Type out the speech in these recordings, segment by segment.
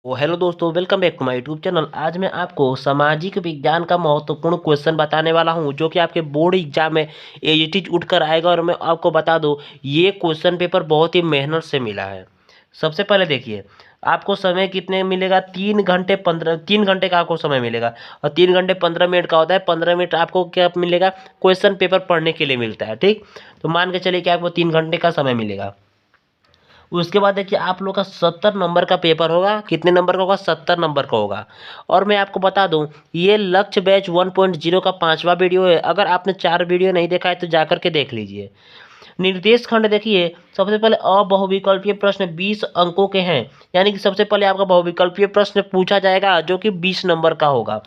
Hello दोस्तों, welcome back to my YouTube channel. आज मैं आपको सामाजिक विज्ञान का महत्वपूर्ण क्वेश्चन बताने वाला हूं, जो कि आपके बोर्ड एग्जाम में एज उठ कर आएगा। और मैं आपको बता दूं, ये क्वेश्चन पेपर बहुत ही मेहनत से मिला है। सबसे पहले देखिए, आपको समय कितने मिलेगा? 3 घंटे का आपको समय मिलेगा। और 3 घंटे 15 मिनट का होता है। 15 मिनट आपको क्या मिलेगा? क्वेश्चन पेपर पढ़ने के लिए मिलता है। ठीक, तो मान के चलिए कि आपको 3 घंटे का समय मिलेगा। उसके बाद देखिए, आप लोग का 70 नंबर का पेपर होगा। कितने नंबर का होगा? 70 नंबर का होगा। और मैं आपको बता दूं, ये लक्ष्य बैच 1.0 का 5वां वीडियो है। अगर आपने 4 वीडियो नहीं देखा है तो जाकर के देख लीजिए। निर्देश खंड देखिए, सबसे पहले बहुविकल्पीय प्रश्न 20 अंकों के हैं। यानी कि सबसे पहले आपका बहुविकल्पीय प्रश्न पूछा जाएगा, जो कि 20 नंबर का होगा।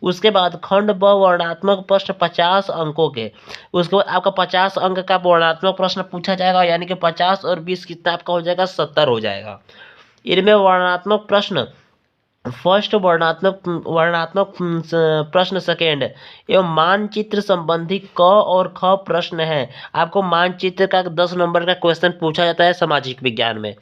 उसके बाद खंड ब वर्णनात्मक प्रश्न 50 अंकों के। उसके बाद आपका 50 अंक का वर्णनात्मक प्रश्न पूछा जाएगा। यानी कि 50 और 20 कितना आपका हो जाएगा? 70 हो जाएगा। इनमें वर्णनात्मक प्रश्न फर्स्ट, वर्णनात्मक प्रश्न सेकेंड, एवं मानचित्र संबंधी क और ख प्रश्न है। आपको मानचित्र का 10 नंबर का क्वेश्चन पूछा जाता है सामाजिक विज्ञान में।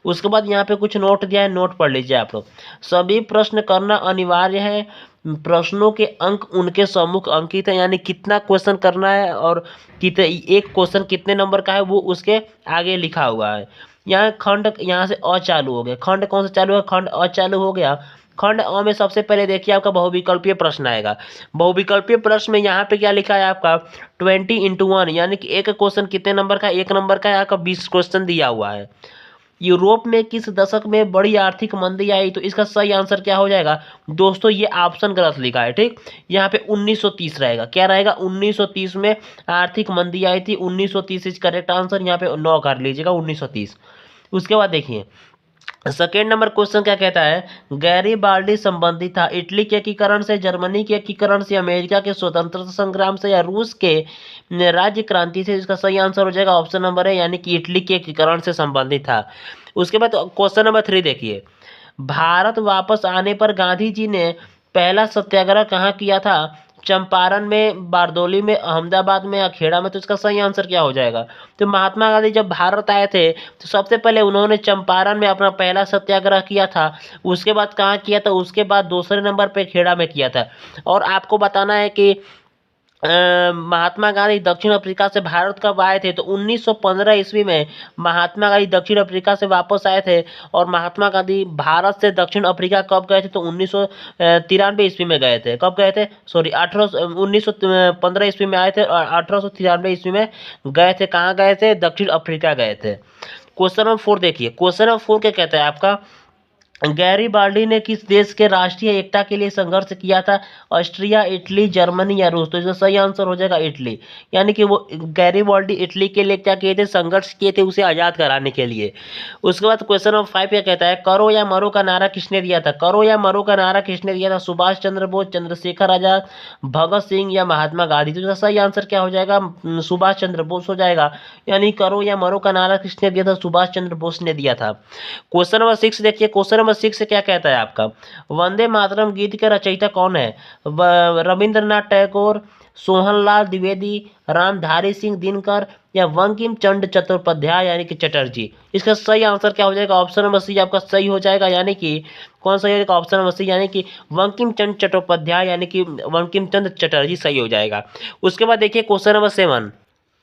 उसके बाद यहाँ पे कुछ नोट दिया है, नोट पढ़ लीजिए आप लोग। सभी प्रश्न करना अनिवार्य है। प्रश्नों के अंक उनके सम्मुख अंकित है। यानी कितना क्वेश्चन करना है और कितने, एक क्वेश्चन कितने नंबर का है, वो उसके आगे लिखा हुआ है। यहाँ खंड, यहाँ से अ चालू हो गया। खंड कौन सा चालू है? खंड अ चालू हो गया। खंड अ में सबसे पहले देखिए, आपका बहुविकल्पीय प्रश्न आएगा। बहुविकल्पीय प्रश्न में यहाँ पे क्या लिखा है आपका? 20 × 1, यानी कि एक क्वेश्चन कितने नंबर का? 1 नंबर का है। आपका 20 क्वेश्चन दिया हुआ है। यूरोप में किस दशक में बड़ी आर्थिक मंदी आई? तो इसका सही आंसर क्या हो जाएगा दोस्तों? ये ऑप्शन गलत लिखा है। ठीक, यहाँ पे 1930 रहेगा। क्या रहेगा? 1930 में आर्थिक मंदी आई थी। 1930 इज करेक्ट आंसर। यहाँ पे 9 कर लीजिएगा, 1930। उसके बाद देखिए, सेकेंड नंबर क्वेश्चन क्या कहता है? गैरीबाल्डी संबंधित था इटली के एकीकरण से, जर्मनी के एकीकरण से, अमेरिका के स्वतंत्रता संग्राम से, या रूस के राज्य क्रांति से। इसका सही आंसर हो जाएगा ऑप्शन नंबर है, यानी कि इटली के एकीकरण से संबंधित था। उसके बाद क्वेश्चन नंबर 3 देखिए, भारत वापस आने पर गांधी जी ने पहला सत्याग्रह कहाँ किया था? चंपारण में, बारदोली में, अहमदाबाद में, या खेड़ा में। तो इसका सही आंसर क्या हो जाएगा? तो महात्मा गांधी जब भारत आए थे, तो सबसे पहले उन्होंने चंपारण में अपना पहला सत्याग्रह किया था। उसके बाद कहाँ किया था? उसके बाद दूसरे नंबर पे खेड़ा में किया था। और आपको बताना है कि महात्मा गांधी दक्षिण अफ्रीका से भारत कब आए थे? तो 1915 ईस्वी में महात्मा गांधी दक्षिण अफ्रीका से वापस आए थे। और महात्मा गांधी भारत से दक्षिण अफ्रीका कब गए थे? तो 1993 ईस्वी में गए थे। कब गए थे? सॉरी, 1915 ईस्वी में आए थे और 1893 ईस्वी में गए थे। कहाँ गए थे? दक्षिण अफ्रीका गए थे। क्वेश्चन नंबर 4 देखिए, क्वेश्चन नंबर 4 क्या कहता है आपका? गैरीबाल्डी ने किस देश के राष्ट्रीय एकता के लिए संघर्ष किया था? ऑस्ट्रिया, इटली, जर्मनी, या रूस। तो इसका सही आंसर हो जाएगा इटली। यानी कि वो गैरीबाल्डी इटली के लिए क्या किए थे? संघर्ष किए थे, उसे आज़ाद कराने के लिए। उसके बाद क्वेश्चन नंबर 5 क्या कहता है? करो या मरो का नारा किसने दिया था? करो या मरो का नारा किसने दिया था? सुभाष चंद्र बोस, चंद्रशेखर आजाद, भगत सिंह, या महात्मा गांधी। तो इसका सही आंसर क्या हो जाएगा? सुभाष चंद्र बोस हो जाएगा। यानी करो या मरो का नारा किसने दिया था? सुभाष चंद्र बोस ने दिया था। क्वेश्चन नंबर 6 देखिए, क्वेश्चन नंबर 6 क्या कहता है आपका? वंदे मातरम गीत के रचयिता कौन है? रविंद्रनाथ टैगोर, सोहनलाल द्विवेदी, रामधारी सिंह दिनकर, या बंकिम चंद्र चट्टोपाध्याय, यानी कि चटर्जी। इसका सही आंसर क्या हो जाएगा? ऑप्शन नंबर सी आपका सही हो जाएगा। यानी कि कौन सा हो जाएगा? ऑप्शन नंबर सी, यानी कि बंकिम चंद्र चट्टोपाध्याय, यानी कि बंकिम चंद्र चटर्जी सही हो जाएगा। उसके बाद देखिए क्वेश्चन नंबर 7।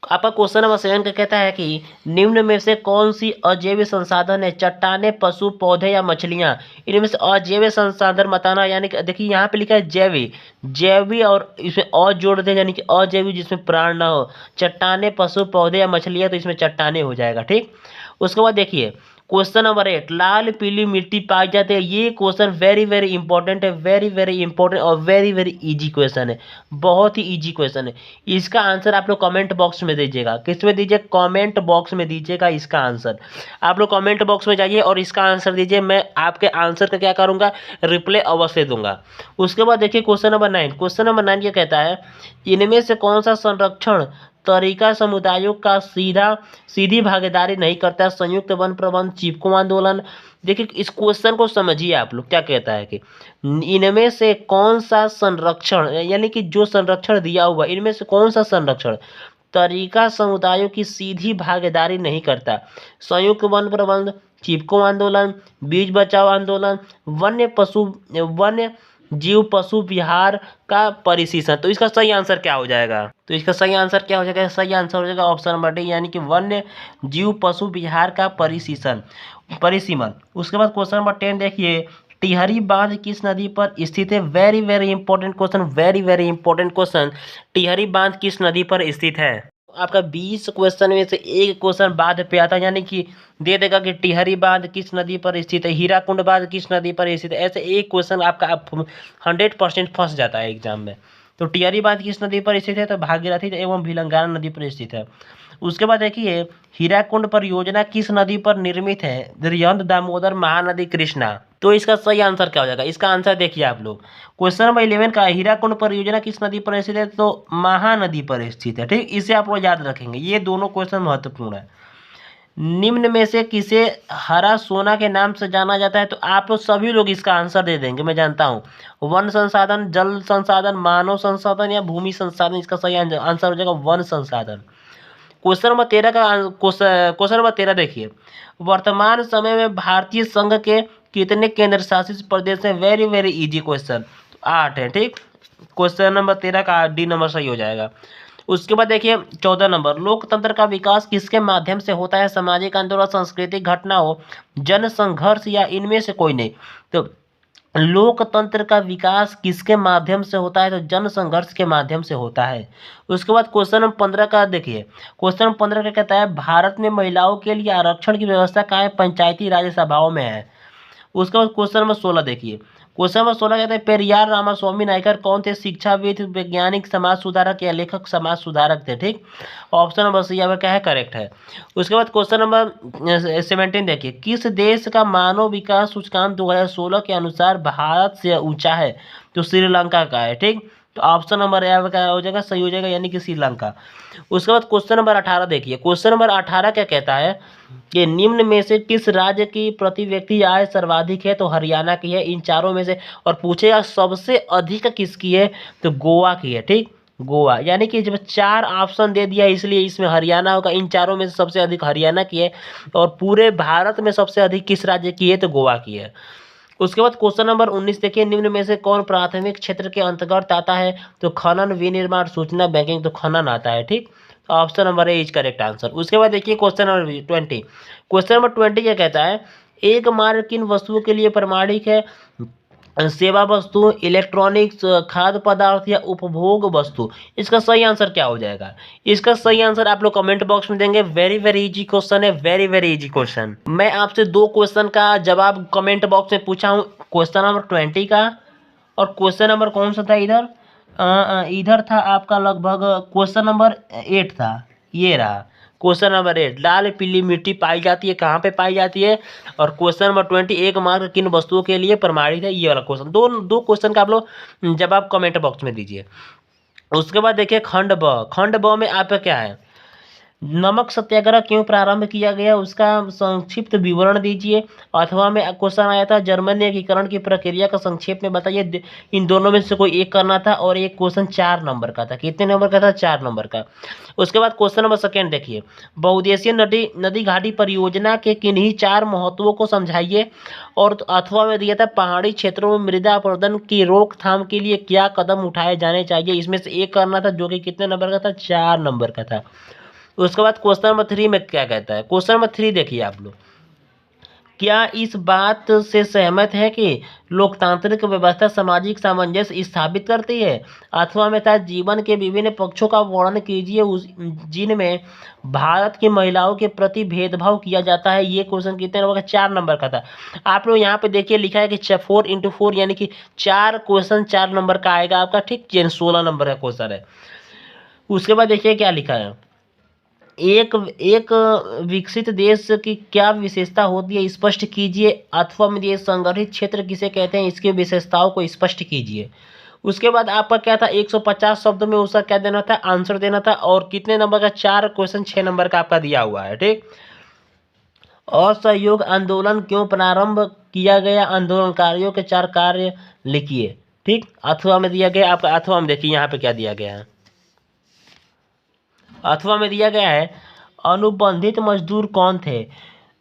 आपका क्वेश्चन नंबर 7 का कहता है कि निम्न में से कौन सी अजैविक संसाधन है? चट्टाने, पशु, पौधे, या मछलियां। इनमें से अजैविक संसाधन बताना। यानी कि देखिए, यहाँ पे लिखा है जैवी, जैवी, और इसमें अ जोड़ दे, यानी कि अजैविक जिसमें प्राण ना हो। चट्टाने, पशु, पौधे, या मछलियां। तो इसमें चट्टाने हो जाएगा। ठीक, उसके बाद देखिए क्वेश्चन नंबर 8, लाल पीली मिट्टी पाई जाती है। ये क्वेश्चन वेरी वेरी इंपॉर्टेंट है, वेरी वेरी इंपॉर्टेंट और वेरी वेरी इजी क्वेश्चन है। बहुत ही इजी क्वेश्चन है। इसका आंसर आप लोग कमेंट बॉक्स में दीजिएगा। किस में दीजिए? कमेंट बॉक्स में दीजिएगा इसका आंसर। आप लोग कमेंट बॉक्स में जाइए और इसका आंसर दीजिए। मैं आपके आंसर का क्या करूंगा? रिप्लाई अवश्य दूंगा। उसके बाद देखिए क्वेश्चन नंबर 9। क्वेश्चन नंबर 9 ये कहता है, इनमें से कौन सा संरक्षण तरीका समुदायों का सीधी भागीदारी नहीं करता है? संयुक्त वन प्रबंध, चिपको आंदोलन। देखिए, इस क्वेश्चन को समझिए आप लोग। क्या कहता है कि इनमें से कौन सा संरक्षण, यानी कि जो संरक्षण दिया हुआ, इनमें से कौन सा संरक्षण तरीका समुदायों की सीधी भागीदारी नहीं करता। संयुक्त वन प्रबंध, चिपको आंदोलन, बीज बचाओ आंदोलन, वन्य जीव पशु विहार का परिशीषण। तो इसका सही आंसर क्या हो जाएगा? तो इसका सही आंसर क्या हो जाएगा? सही आंसर हो जाएगा ऑप्शन नंबर डी, यानी कि वन्य जीव पशु विहार का परिसीमन। उसके बाद क्वेश्चन नंबर 10 देखिए, टिहरी बांध किस नदी पर स्थित है? Very very important question, very very important question. Tehri बांध किस नदी पर स्थित है? आपका 20 क्वेश्चन में से एक क्वेश्चन बांध पे आता है, यानी कि दे देगा कि टिहरी बांध किस नदी पर स्थित है, हीराकुंड बांध किस नदी पर स्थित है। ऐसे एक क्वेश्चन आपका 100% फंस जाता है एग्जाम में। तो टिहरी बांध किस नदी पर स्थित है? तो भागीरथी एवं भिलंगाना नदी पर स्थित है। उसके बाद देखिए, हीराकुंड परियोजना किस नदी पर निर्मित है? रिहंद, दामोदर, महानदी, कृष्णा। तो इसका सही आंसर क्या हो जाएगा? इसका आंसर देखिए आप लोग, क्वेश्चन नंबर 11 का हीराकुंड परियोजना किस नदी पर स्थित है? तो महानदी पर स्थित है। ठीक, इसे आप लोग याद रखेंगे, ये दोनों क्वेश्चन महत्वपूर्ण है। निम्न में से किसे हरा सोना के नाम से जाना जाता है? तो आप लोग सभी लोग इसका आंसर दे देंगे, मैं जानता हूँ। वन संसाधन, जल संसाधन, मानव संसाधन या भूमि संसाधन। इसका सही आंसर हो जाएगा वन संसाधन। क्वेश्चन नंबर 13 का क्वेश्चन नंबर 13 देखिए, वर्तमान समय में भारतीय संघ के कितने केंद्र शासित प्रदेश हैं? वेरी वेरी इजी क्वेश्चन, 8 है। ठीक, क्वेश्चन नंबर 13 का डी नंबर सही हो जाएगा। उसके बाद देखिए 14 नंबर, लोकतंत्र का विकास किसके माध्यम से होता है? सामाजिक आंदोलन, सांस्कृतिक घटना हो, जन संघर्ष या इनमें से कोई नहीं। तो लोकतंत्र का विकास किसके माध्यम से होता है? तो जन संघर्ष के माध्यम से होता है। उसके बाद क्वेश्चन नंबर 15 का देखिए, क्वेश्चन नंबर 15 का कहता है, भारत में महिलाओं के लिए आरक्षण की व्यवस्था कहाँ है? पंचायती राज सभाओं में है। उसके बाद क्वेश्चन नंबर 16 देखिए, क्वेश्चन नंबर 16 कहते हैं, पेरियार रामास्वामी नायकर कौन थे? शिक्षाविद, वैज्ञानिक, समाज सुधारक या लेखक? समाज सुधारक थे। ठीक, ऑप्शन नंबर सी यहाँ क्या है? करेक्ट है। उसके बाद क्वेश्चन नंबर 17 देखिए, किस देश का मानव विकास सूचकांक 2016 के अनुसार भारत से ऊंचा है? तो श्रीलंका का है। ठीक, तो ऑप्शन नंबर ए क्या हो जाएगा? सही हो जाएगा, यानी कि श्रीलंका। उसके बाद क्वेश्चन नंबर 18 देखिए, क्वेश्चन नंबर 18 क्या कहता है कि निम्न में से किस राज्य की प्रति व्यक्ति आय सर्वाधिक है? तो हरियाणा की है, इन चारों में से। और पूछेगा सबसे अधिक किसकी है? तो गोवा की है। ठीक, गोवा, यानी कि जब 4 ऑप्शन दे दिया इसलिए इसमें हरियाणा होगा। इन चारों में से सबसे अधिक हरियाणा की है, और पूरे भारत में सबसे अधिक किस राज्य की है? तो गोवा की है। उसके बाद क्वेश्चन नंबर 19 देखिए, निम्न में से कौन प्राथमिक क्षेत्र के अंतर्गत आता है? तो खनन, विनिर्माण, सूचना, बैंकिंग। तो खनन आता है। ठीक, option number A is correct answer. उसके बाद देखिए क्वेश्चन नंबर 20, क्वेश्चन नंबर 20 क्या कहता है? एक मार्ग किन वस्तुओं के लिए प्रमाणिक है? सेवा वस्तु, इलेक्ट्रॉनिक्स, खाद्य पदार्थ या उपभोग वस्तु। इसका सही आंसर क्या हो जाएगा? इसका सही आंसर आप लोग कमेंट बॉक्स में देंगे। वेरी वेरी इजी क्वेश्चन है, वेरी वेरी इजी क्वेश्चन। मैं आपसे 2 क्वेश्चन का जवाब कमेंट बॉक्स में पूछा हूँ, क्वेश्चन नंबर 20 का, और क्वेश्चन नंबर कौन सा था इधर? इधर था आपका लगभग क्वेश्चन नंबर 8 था, ये रहा क्वेश्चन नंबर 8। लाल पीली मिट्टी पाई जाती है, कहाँ पे पाई जाती है? और क्वेश्चन नंबर 20, एक मार्ग किन वस्तुओं के लिए प्रमाणित है? ये वाला क्वेश्चन। दो क्वेश्चन का आप लोग जवाब कमेंट बॉक्स में दीजिए। उसके बाद देखिए खंड ब, खंड ब में आपका क्या है? नमक सत्याग्रह क्यों प्रारंभ किया गया? उसका संक्षिप्त विवरण दीजिए। अथवा में क्वेश्चन आया था, जर्मनी एकीकरण की प्रक्रिया का संक्षेप में बताइए। इन दोनों में से कोई एक करना था, और एक क्वेश्चन 4 नंबर का था। कितने नंबर का था? 4 नंबर का। उसके बाद क्वेश्चन नंबर 2 देखिए, बहुउद्देशीय नदी घाटी परियोजना के किन्हीं 4 महत्वों को समझाइए। और अथवा में दिया था, पहाड़ी क्षेत्रों में मृदा अपरदन की रोकथाम के लिए क्या कदम उठाए जाने चाहिए? इसमें से एक करना था, जो कि कितने नंबर का था? 4 नंबर का था। उसके बाद क्वेश्चन नंबर 3 में क्या कहता है? क्वेश्चन नंबर 3 देखिए आप लोग, क्या इस बात से सहमत है कि लोकतांत्रिक व्यवस्था सामाजिक सामंजस्य स्थापित करती है? अथवा में था, जीवन के विभिन्न पक्षों का वर्णन कीजिए जिनमें भारत की महिलाओं के प्रति भेदभाव किया जाता है। ये क्वेश्चन कितने नंबर का? 4 नंबर का था। आप लोग यहाँ पे देखिए लिखा है कि 4x4, यानी कि 4 क्वेश्चन 4 नंबर का आएगा आपका। ठीक, 16 नंबर का क्वेश्चन है। उसके बाद देखिए क्या लिखा है, एक एक विकसित देश की क्या विशेषता होती है? स्पष्ट कीजिए। अथवा में ये संगठित क्षेत्र किसे कहते हैं? इसकी विशेषताओं को स्पष्ट कीजिए। उसके बाद आपका क्या था? 150 शब्द में उसका क्या देना था? आंसर देना था। और कितने नंबर का? 4 क्वेश्चन 6 नंबर का आपका दिया हुआ है। ठीक, असहयोग आंदोलन क्यों प्रारंभ किया गया? आंदोलनकारियों के 4 कार्य लिखिए। ठीक, अथवा में दिया गया आपका। अथवा में देखिए यहाँ पे क्या दिया गया है, अथवा में दिया गया है अनुबंधित मजदूर कौन थे,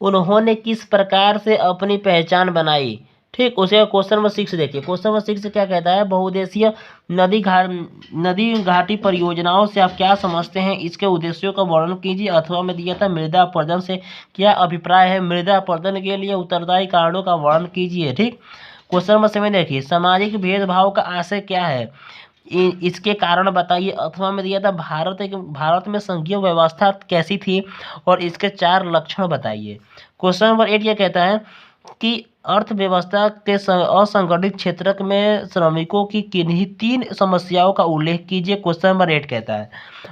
उन्होंने किस प्रकार से अपनी पहचान बनाई। ठीक, उसे क्वेश्चन नंबर 6 देखिए। क्वेश्चन नंबर 6 क्या कहता है, बहुउद्देशीय नदी घाटी परियोजनाओं से आप क्या समझते हैं, इसके उद्देश्यों का वर्णन कीजिए। अथवा में दिया था मृदा अपरदन से क्या अभिप्राय है, मृदा अपरदन के लिए उत्तरदायी कारणों का वर्णन कीजिए। ठीक, क्वेश्चन नंबर 7 देखिए, सामाजिक भेदभाव का आशय क्या है, इसके कारण बताइए। अथवा में दिया था भारत में संघीय व्यवस्था कैसी थी और इसके 4 लक्षण बताइए। क्वेश्चन नंबर 8 ये कहता है कि अर्थव्यवस्था के असंगठित क्षेत्र में श्रमिकों की किन्हीं 3 समस्याओं का उल्लेख कीजिए। क्वेश्चन नंबर 8 कहता है।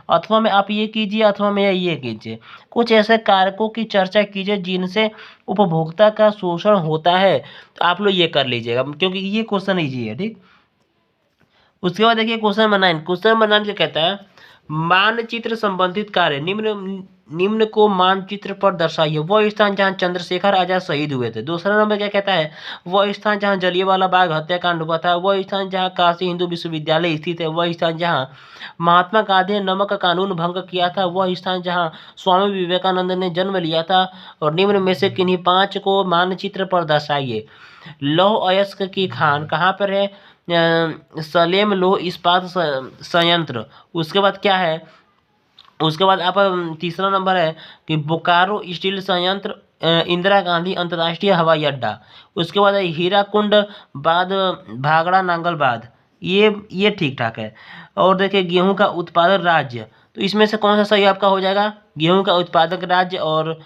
अथवा में आप ये कीजिए, अथवा में ये कीजिए, कुछ ऐसे कारकों की चर्चा कीजिए जिनसे उपभोक्ता का शोषण होता है। तो आप लोग ये कर लीजिएगा क्योंकि ये क्वेश्चन ईजी है। ठीक, उसके बाद देखिए क्वेश्चन नंबर 9। क्वेश्चन नंबर 9 क्या कहता है, मानचित्र संबंधित कार्य निम्न को मानचित्र पर दर्शाइए। वह स्थान जहां चंद्रशेखर आजाद शहीद हुए थे। दूसरा नंबर क्या कहता है, वह स्थान जहां जलियांवाला बाग हत्याकांड हुआ था। वह स्थान जहां काशी हिंदू विश्वविद्यालय स्थित है। वह स्थान जहां महात्मा गांधी ने नमक कानून भंग किया था। वह स्थान जहां स्वामी विवेकानंद ने जन्म लिया था। और निम्न में से किन्हीं 5 को मानचित्र पर दर्शाइए। लौह अयस्क की खान कहाँ पर है, सलेम लोह इस्पात संयंत्र। उसके बाद क्या है, उसके बाद आप तीसरा नंबर है कि बोकारो स्टील संयंत्र, इंदिरा गांधी अंतर्राष्ट्रीय हवाई अड्डा। उसके बाद है हीराकुंड बाद भागड़ा नांगलबाद। ये ठीक ठाक है। और देखिए गेहूं का उत्पादक राज्य, तो इसमें से कौन सा सही आपका हो जाएगा, गेहूं का उत्पादक राज्य और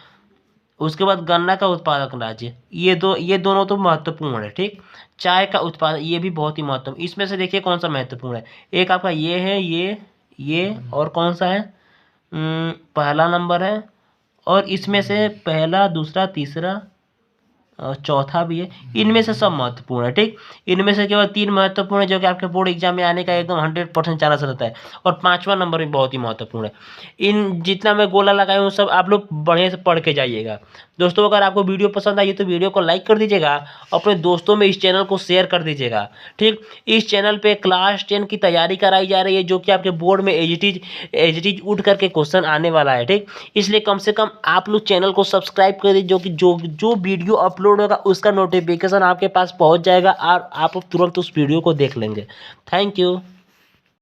उसके बाद गन्ना का उत्पादक राज्य। ये दोनों तो महत्वपूर्ण है। ठीक, चाय का उत्पादन ये भी बहुत ही महत्वपूर्ण। इसमें से देखिए कौन सा महत्वपूर्ण है, एक आपका ये है, ये और कौन सा है, पहला नंबर है। और इसमें से पहला, दूसरा, तीसरा और चौथा भी है। इनमें से सब महत्वपूर्ण है। ठीक, इनमें से केवल 3 महत्वपूर्ण है जो कि आपके बोर्ड एग्जाम में आने का एकदम 100% चांस रहता है। और 5वां नंबर भी बहुत ही महत्वपूर्ण है। इन जितना मैं गोला लगाया हूँ सब आप लोग बढ़िया से पढ़ के जाइएगा। दोस्तों अगर आपको वीडियो पसंद आई तो वीडियो को लाइक कर दीजिएगा, अपने दोस्तों में इस चैनल को शेयर कर दीजिएगा। ठीक, इस चैनल पे क्लास 10 की तैयारी कराई जा रही है जो कि आपके बोर्ड में एज उठ करके क्वेश्चन आने वाला है। ठीक, इसलिए कम से कम आप लोग चैनल को सब्सक्राइब कर दीजिए, जो कि जो वीडियो अपलोड होगा उसका नोटिफिकेशन आपके पास पहुंच जाएगा और आप तुरंत उस वीडियो को देख लेंगे। Thank you.